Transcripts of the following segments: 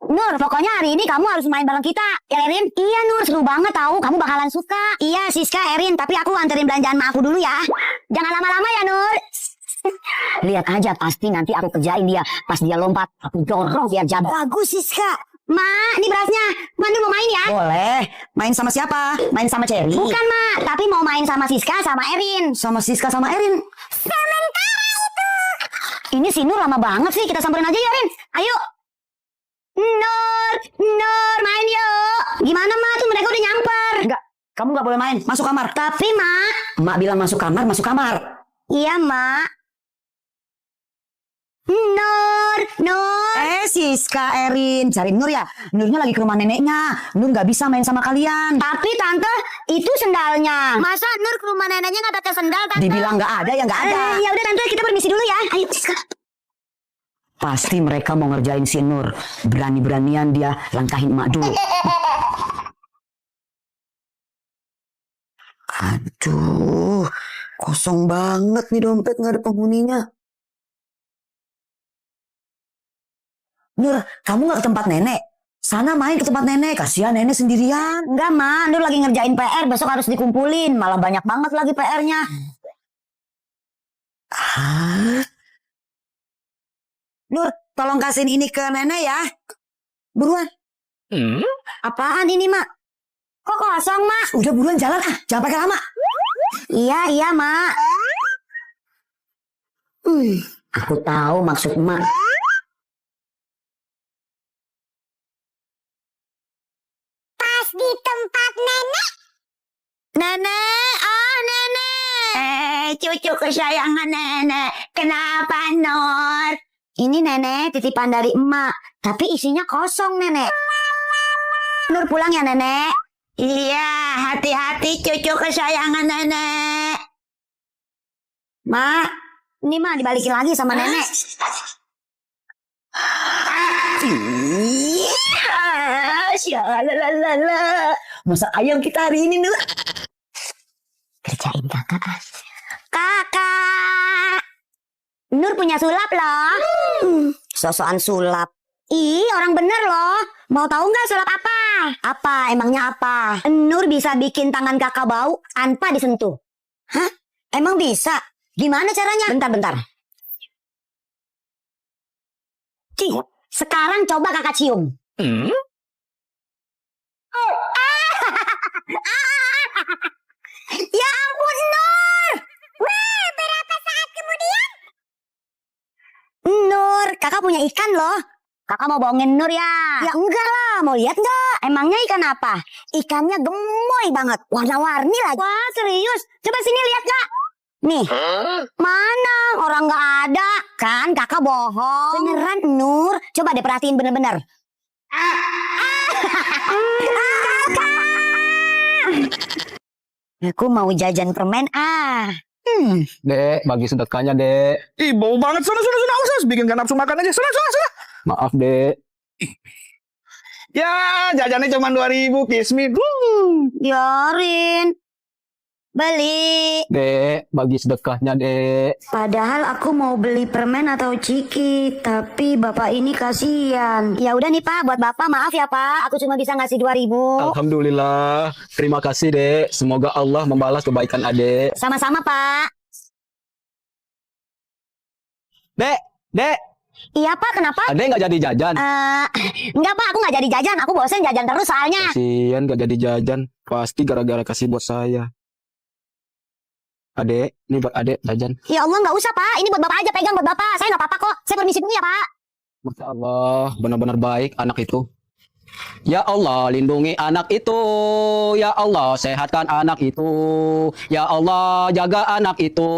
Nur, pokoknya hari ini kamu harus main bareng kita, ya Erin? Iya Nur, seru banget tahu. Kamu bakalan suka. Iya Siska, Erin, tapi aku anterin belanjaan sama aku dulu ya. Jangan lama-lama ya Nur. Lihat aja, pasti nanti aku kerjain dia. Pas dia lompat, aku dorong biar jatuh. Bagus Siska. Ma, ini berasnya. Mandu mau main ya? Boleh. Main sama siapa? Main sama Cherry? Bukan Ma, tapi mau main sama Siska sama Erin. Sama Siska sama Erin. Sementara itu. Ini si Nur lama banget sih, kita samperin aja ya Erin. Ayo. Nur, main yuk. Gimana Ma, tuh mereka udah nyamper. Enggak, kamu nggak boleh main. Masuk kamar. Tapi Ma. Mak bilang masuk kamar, masuk kamar. Iya Ma. Nur. Siska, Erin. Cari Nur ya? Nurnya lagi ke rumah neneknya. Nur nggak bisa main sama kalian. Tapi Tante, itu sendalnya. Masa Nur ke rumah neneknya nggak pakai sendal Tante? Dibilang nggak ada, ya nggak ada. Ya udah Tante, kita permisi dulu ya. Ayo Siska. Pasti mereka mau ngerjain si Nur. Berani-beranian dia langkahin emak dulu. Aduh, kosong banget nih dompet, nggak ada penghuninya. Nur, kamu nggak ke tempat nenek? Sana main ke tempat nenek, kasihan nenek sendirian. Enggak Ma, Nur lagi ngerjain PR, besok harus dikumpulin. Malah banyak banget lagi PR-nya. Nur, tolong kasihin ini ke nenek ya. Buruan. Apaan ini Mak? Kok kosong Mak? Udah buruan jalan jangan pakai lama. Iya Mak. Aku tahu maksud emak. Pas di tempat nenek. Nenek. Cucu kesayangan nenek. Kenapa Nur? Ini nenek titipan dari emak. Tapi isinya kosong nenek. Nur pulang ya nenek. Iya, hati-hati cucu kesayangan nenek. Mak, ini Mak dibalikin lagi sama nenek. Masak ayam kita hari ini, Nur. Kerjain kakak. Kakak. Nur punya sulap loh. Sosokan sulap. Ih, orang bener loh. Mau tahu nggak sulap apa? Apa? Emangnya apa? Nur bisa bikin tangan kakak bau tanpa disentuh. Hah? Emang bisa? Gimana caranya? Bentar. Sekarang coba kakak cium. Ya ampun Nur. Wah, berapa saat kemudian? Nur, kakak punya ikan loh. Kakak mau bohongin Nur ya? Ya enggak lah, mau lihat enggak? Emangnya ikan apa? Ikannya gemoy banget, warna-warni lagi. Wah serius? Coba sini lihat kak. Nih, mana? Orang nggak ada. Kan kakak bohong. Beneran Nur, coba deh perhatiin bener-bener. Aku mau jajan permen Dek, bagi sedekahnya, Dek. Ih, bau banget. Sudah. Usah bikinkan nafsu makan aja. Sudah. Maaf, Dek. Ya, jajannya cuma 2.000, kismin. Biarin. Beli. Dek, bagi sedekahnya, Dek. Padahal aku mau beli permen atau ciki, tapi bapak ini kasihan. Ya udah nih Pak, buat bapak maaf ya Pak, aku cuma bisa ngasih 2.000. Alhamdulillah. Terima kasih, Dek. Semoga Allah membalas kebaikan Adek. Sama-sama Pak. Dek. Iya Pak, kenapa? Adek nggak jadi jajan? Enggak Pak, aku nggak jadi jajan, aku bosen jajan terus soalnya. Kasian nggak jadi jajan. Pasti gara-gara kasih buat saya. Adek, ini buat Adek jajan. Ya Allah nggak usah Pak, ini buat bapak aja, pegang buat bapak. Saya nggak apa-apa kok, saya permisi dulu ya Pak. Masya Allah, benar-benar baik anak itu. Ya Allah, lindungi anak itu. Ya Allah, sehatkan anak itu. Ya Allah, jaga anak itu.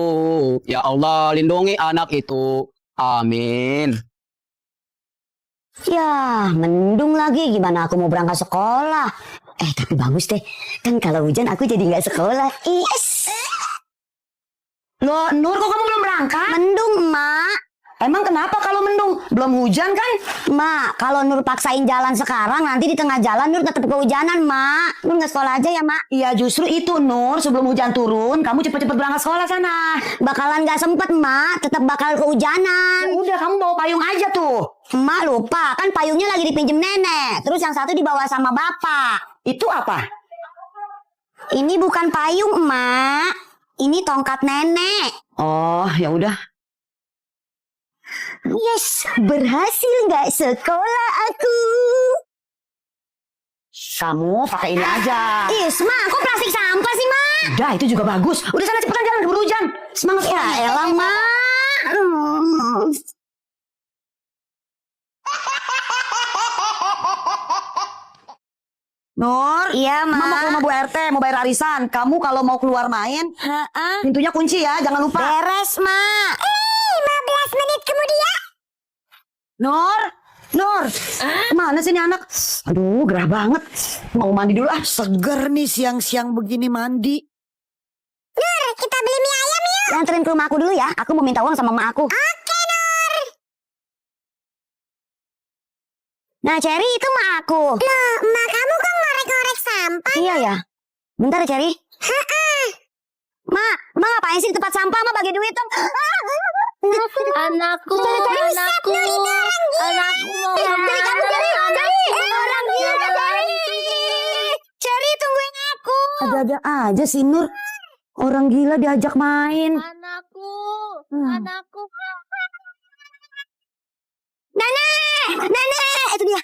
Ya Allah, lindungi anak itu. Amin. Ya, mendung lagi, gimana aku mau berangkat sekolah. Tapi bagus deh, kan kalau hujan aku jadi nggak sekolah. Yes. Loh, Nur kok kamu belum berangkat? Mendung, Mak. Emang kenapa kalau mendung? Belum hujan kan? Mak, kalau Nur paksain jalan sekarang, nanti di tengah jalan Nur tetap kehujanan, Mak. Nur nggak sekolah aja ya, Mak. Iya justru itu Nur, sebelum hujan turun, kamu cepet-cepet berangkat sekolah sana. Bakalan nggak sempet, Mak. Tetap bakal kehujanan. Ya udah kamu bawa payung aja tuh. Emak lupa, kan payungnya lagi dipinjem nenek. Terus yang satu dibawa sama bapak. Itu apa? Ini bukan payung, Emak. Ini tongkat nenek. Oh, ya udah. Yes, berhasil nggak sekolah aku? Kamu pakai ini aja. Mak, kok plastik sampah sih, Mak? Udah, itu juga bagus. Udah sana cepetan jalan keburu hujan. Semangat Ya elah, Mak. Nur, Iya, Mama mau ke Mak. rumah Bu RT, mau bayar arisan. Kamu kalau mau keluar main, pintunya kunci ya, jangan lupa. Beres, Mak. 15 menit kemudian. Nur, mana sih ini anak? Aduh, gerah banget. Mau mandi dulu ah. Seger nih siang-siang begini mandi. Kita beli mie ayam yuk. Anterin ke rumah aku dulu ya. Aku mau minta uang sama emak aku. Oke, Nur. Nah, Cherry itu emak aku. Loh, emak kamu kok ngorek-ngorek sampah? Iya ya. Bentar ya, Cherry. Mak ngapain sih di tempat sampah? Mak bagi duit dong. Anakku, anakku, anakku mau Cherry, kamu Cherry. Orang gila, Cherry. Cherry, tungguin aku. Ada-ada aja sih Nur. Orang gila diajak main. anakku, anakku. Nenek, itu dia.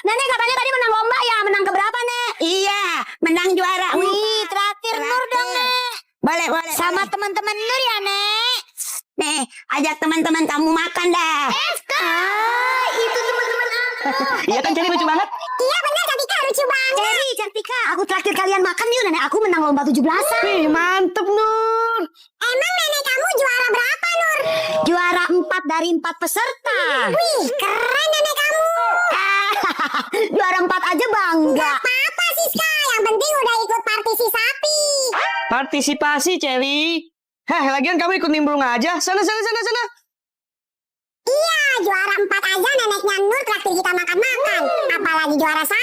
Nenek katanya tadi menang lomba ya. Menang keberapa, Nek? Iya, menang juara. Wih, traktir Nur dong, Nek. Boleh. Sama teman-teman Nur ya, Nek. Nih, ajak teman-teman kamu makan dah. Itu teman-teman aku. Iya kan Cherry lucu banget. Iya benar, Cantika lucu banget. Cherry, Cantika, aku traktir kalian makan yuk. Nenek aku menang lomba 17-an. Wih, mantep Nur. Emang nenek kamu juara berapa, Nur? Juara 4 dari 4 peserta. Wih, keren nenek kamu. Juara 4 aja bangga. Gak apa-apa, Siska. Yang penting udah ikut partisipasi. Partisipasi Cherry. Heh, lagian kamu ikut nimbrung aja. Sana. Iya, juara 4 aja neneknya Nur traktir kita makan-makan. Apalagi juara 1.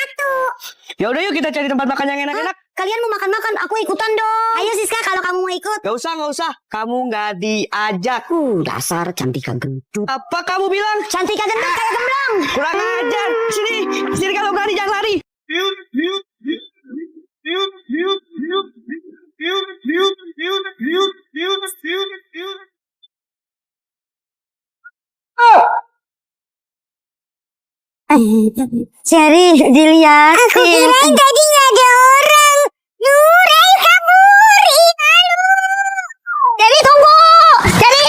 Ya udah yuk kita cari tempat makan yang enak-enak. Kalian mau makan-makan, aku ikutan dong. Ayo Siska, kalau kamu mau ikut. Gak usah. Kamu nggak diajak. Dasar Cantika gendut. Apa kamu bilang? Cantika gendut kayak gemblong. Kurang ajar. Sini kalau berani jangan lari. Cherry, dilihatin. Aku kirain tadi nggak ada orang. Nur, ayo kabur. Cherry, tunggu. Cherry.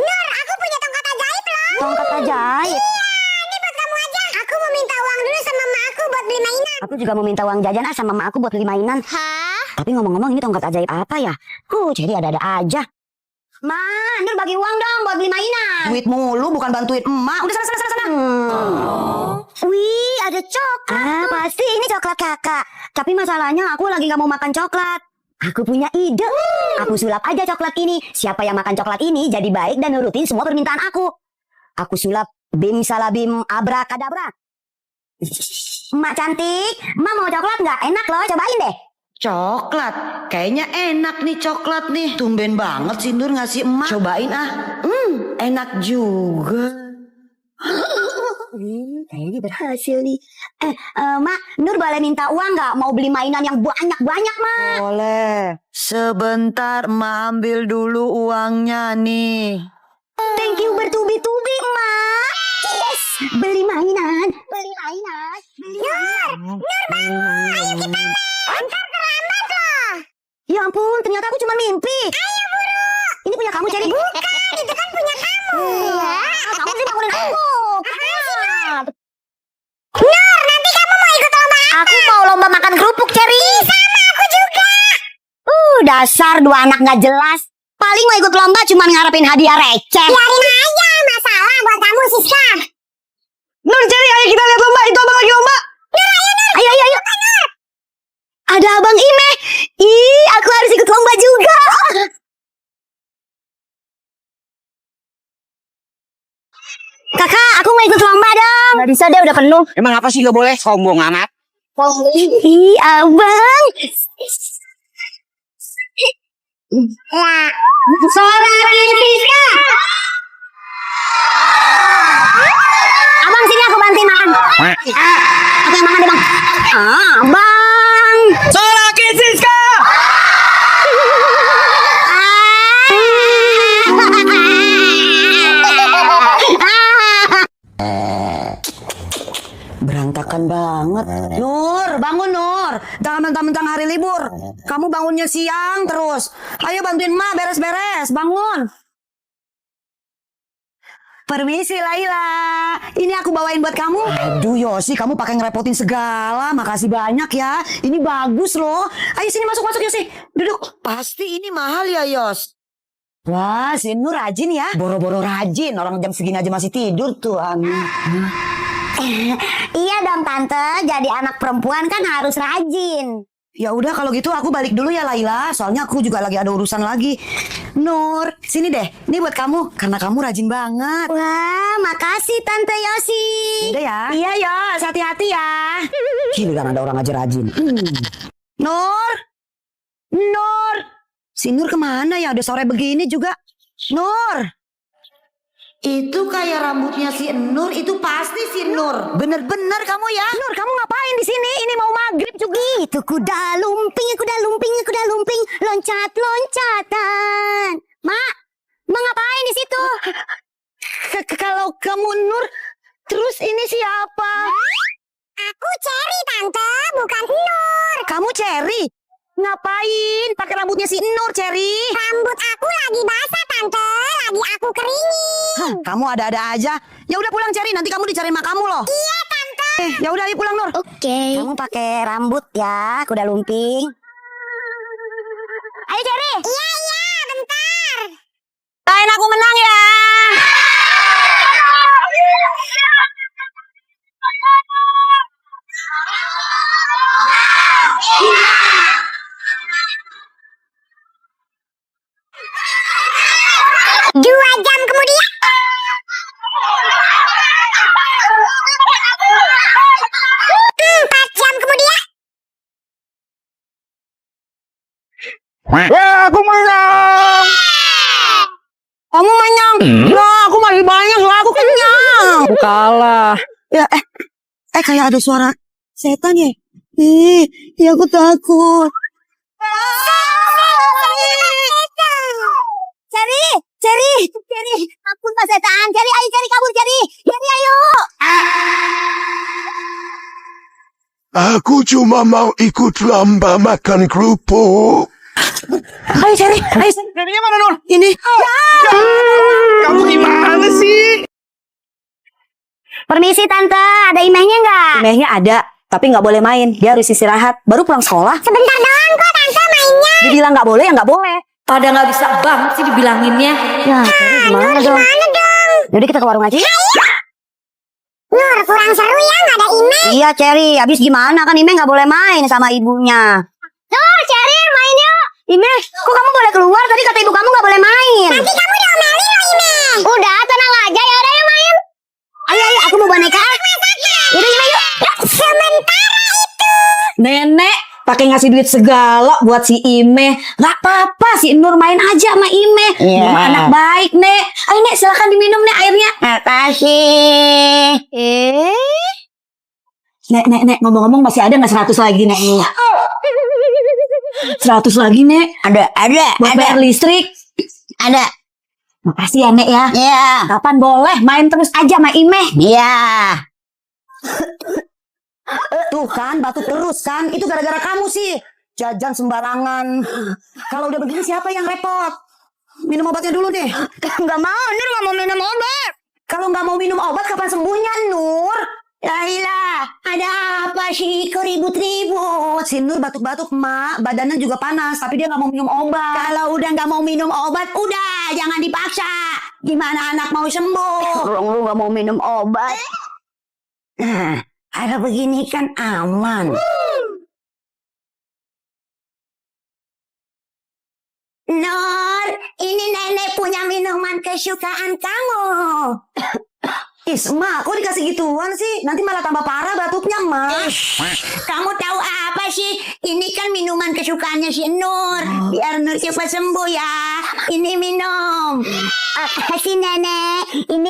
Nur, aku punya tongkat ajaib loh. Tongkat ajaib? Iya, ini buat kamu aja. Aku mau minta uang dulu sama emak aku buat beli mainan. Aku juga mau minta uang jajan sama emak aku buat beli mainan. Hah? Tapi ngomong-ngomong ini tongkat ajaib apa ya? Cherry ada-ada aja. Ma, Nur bagi uang dong buat beli mainan. Duit mulu bukan bantuin emak. Udah sana. Wih, ada coklat. Pasti ini coklat kakak. Tapi masalahnya aku lagi gak mau makan coklat. Aku punya ide. Aku sulap aja coklat ini. Siapa yang makan coklat ini jadi baik dan nurutin semua permintaan aku. Aku sulap bim salabim abrakadabra. Emak cantik, emak mau coklat nggak? Enak loh, cobain deh. Coklat, kayaknya enak nih coklat nih. Tumben banget sih Nur ngasih emak. Cobain ah. Enak juga. Kayaknya berhasil nih. Mak, Nur boleh minta uang nggak? Mau beli mainan yang banyak-banyak, Mak. Boleh. Sebentar emak ambil dulu uangnya nih. Thank you bertubi-tubi, Mak. Yes, beli mainan. Nur, ayo kita ntar terlambat loh. Ya ampun, ternyata aku cuma mimpi. Ayo buru. Ini punya kamu, Cherry. Bukan, itu kan punya kamu. Iya, kamu sih bangunin aku. Nur, nanti kamu mau ikut lomba apa? Aku mau lomba makan kerupuk, Cherry. Sama aku juga. Dasar dua anak nggak jelas. Paling mau ikut lomba cuma ngarepin hadiah receh. Biarin aja, masalah buat kamu, Siska. Nur, Cherry, ayo kita lihat lomba. Itu abang lagi lomba. Nur, ayo, Nur. Ayo. Ada Abang Ime. Ih, aku harus ikut lomba juga. deh udah penuh. Emang apa sih gak boleh? Sombong amat. Ih, abang. Suara Rizka. Abang sini aku bantuin makan. Aku yang makan deh bang. Abang. Suara Siska. Berantakan banget. Nur, bangun Nur. Jangan mentang-mentang hari libur. Kamu bangunnya siang terus. Ayo bantuin Ma beres-beres. Bangun. Permisi Laila. Ini aku bawain buat kamu. Aduh Yosi, kamu pakai ngerepotin segala. Makasih banyak ya. Ini bagus loh. Ayo sini masuk Yosi. Duduk. Pasti ini mahal ya Yos. Wah, si Nur rajin ya. Boro-boro rajin. Orang jam segini aja masih tidur tuh. Iya dong tante, jadi anak perempuan kan harus rajin. Ya udah kalau gitu aku balik dulu ya Laila. Soalnya aku juga lagi ada urusan lagi. Nur, sini deh. Ini buat kamu karena kamu rajin banget. Wah, makasih Tante Yosi. Udah ya. Iya Yos, hati-hati ya. Giliran ada orang aja rajin. Nur, Nur. Si Nur kemana ya? Udah sore begini juga. Nur. Itu kayak rambutnya si Nur, itu pasti si Nur. Bener-bener kamu ya. Nur, kamu ngapain di sini? Ini mau maghrib juga. Itu kuda lumping, loncat-loncatan. Mak ngapain di situ? Kalau kamu Nur, terus ini siapa? Aku Cherry tante, bukan Nur. Kamu Cherry? Ngapain pakai rambutnya si Nur, Cherry? Rambut aku lagi basah tante, lagi aku keringin. Kamu ada-ada aja. Ya udah pulang Cherry, nanti kamu dicariin mak kamu loh. Iya tante. Ya udah ayo pulang Nur. Oke. Kamu pakai rambut ya, kuda lumping. Ayo Cherry. Iya, bentar. Doain aku menang ya. Dua jam kemudian. 4 jam kemudian. Wah, aku menang. Kamu menang. Lah, aku masih banyak lah, aku kenyang. Aku kalah. Ya, kayak ada suara setan ya. Ya aku takut. Cherry, takut Pak setan. Cherry, ayo Cherry kabur Cherry. Cherry ayo. Aku cuma mau ikut lomba makan kerupuk. Ayo Cherry, ayo. Jadinya mana Nur? Ini. Kamu gimana sih? Permisi tante, ada imehnya nggak? Imehnya ada, tapi nggak boleh main. Dia harus istirahat. Baru pulang sekolah. Sebentar doang kok tante mainnya. Dibilang nggak boleh ya nggak boleh. Pada nggak bisa banget sih dibilanginnya. Ya, Cherry gimana dong? Jadi kita ke warung aja. Nur, kurang seru ya nggak ada Ime. Iya Cherry, habis gimana kan Ime nggak boleh main sama ibunya. Nur, Cherry main yuk. Ime, kok kamu boleh keluar? Tadi kata ibu kamu nggak boleh main. Nanti kamu diomelin loh Ime. Udah, tenang aja ya udah yuk main. Ayo, aku mau boneka. Yaudah Ime yuk. Sementara itu. Nenek pakai ngasih duit segala buat si Ime. Gak apa-apa si Nur main aja sama Ime. Iya. Anak baik Nek. Ayo Nek silakan diminum Nek airnya. Makasih. Nek ngomong-ngomong masih ada nggak 100 lagi Nek? 100 lagi Nek. Ada. Buat bayar listrik. Ada. Makasih ya Nek ya. Iya. Kapan boleh main terus aja sama Ime. Iya. Tuh kan batuk terus kan. Itu gara-gara kamu sih. Jajan sembarangan. Kalau udah begini siapa yang repot? Minum obatnya dulu deh. Nggak mau, Nur nggak mau minum obat. Kalau nggak mau minum obat kapan sembuhnya Nur? Laila, ada apa sih kok ribut-ribut? Si Nur batuk-batuk mak. Badannya juga panas. Tapi dia nggak mau minum obat. Kalau udah nggak mau minum obat, udah jangan dipaksa. Gimana anak mau sembuh? Lu nggak mau minum obat. Nah, ada begini kan aman. Nur, ini nenek punya minuman kesukaan kamu. Mak, kok dikasih gituan sih? Nanti malah tambah parah batuknya, Mak. Kamu tahu apa sih? Ini kan minuman kesukaannya si Nur. Biar Nur cepat sembuh ya. Ini minum. Si nenek, ini